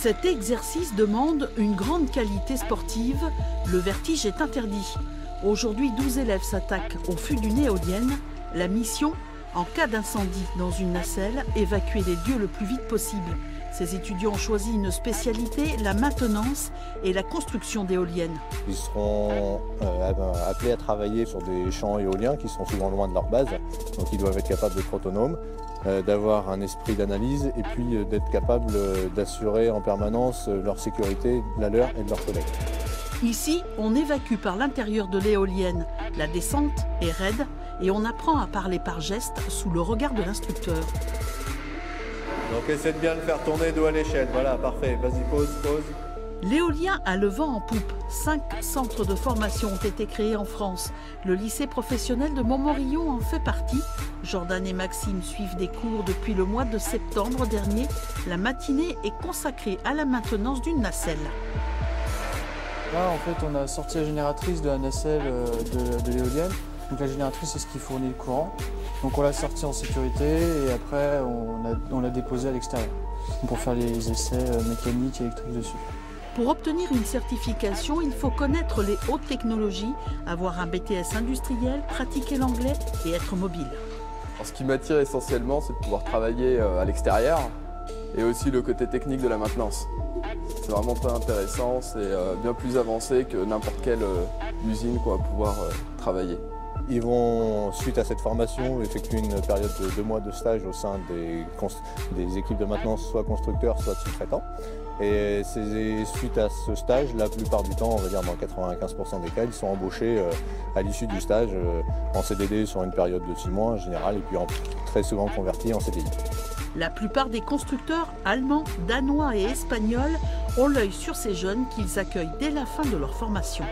Cet exercice demande une grande qualité sportive. Le vertige est interdit. Aujourd'hui, 12 élèves s'attaquent au fût d'une éolienne. La mission, en cas d'incendie dans une nacelle, évacuer les lieux le plus vite possible. Ces étudiants ont choisi une spécialité, la maintenance et la construction d'éoliennes. Ils seront appelés à travailler sur des champs éoliens qui sont souvent loin de leur base, donc ils doivent être capables d'être autonomes, d'avoir un esprit d'analyse et puis d'être capables d'assurer en permanence leur sécurité, la leur et de leurs collègues. Ici, on évacue par l'intérieur de l'éolienne. La descente est raide et on apprend à parler par gestes sous le regard de l'instructeur. Donc essaie de bien le faire tourner dos à l'échelle, voilà, parfait, vas-y, pause. L'éolien a le vent en poupe. 5 centres de formation ont été créés en France. Le lycée professionnel de Montmorillon en fait partie. Jordan et Maxime suivent des cours depuis le mois de septembre dernier. La matinée est consacrée à la maintenance d'une nacelle. Là, en fait, on a sorti la génératrice de la nacelle de l'éolienne. Donc la génératrice, c'est ce qui fournit le courant. Donc on l'a sortie en sécurité et après on l'a déposée à l'extérieur pour faire les essais mécaniques et électriques dessus. Pour obtenir une certification, il faut connaître les hautes technologies, avoir un BTS industriel, pratiquer l'anglais et être mobile. Alors, ce qui m'attire essentiellement, c'est de pouvoir travailler à l'extérieur et aussi le côté technique de la maintenance. C'est vraiment très intéressant, c'est bien plus avancé que n'importe quelle usine qu'on va pouvoir travailler. Ils vont, suite à cette formation, effectuer une période de 2 mois de stage au sein des équipes de maintenance, soit constructeurs, soit sous-traitants. Et suite à ce stage, la plupart du temps, on va dire dans 95% des cas, ils sont embauchés à l'issue du stage en CDD sur une période de 6 mois en général, et puis très souvent convertis en CDI. La plupart des constructeurs allemands, danois et espagnols ont l'œil sur ces jeunes qu'ils accueillent dès la fin de leur formation.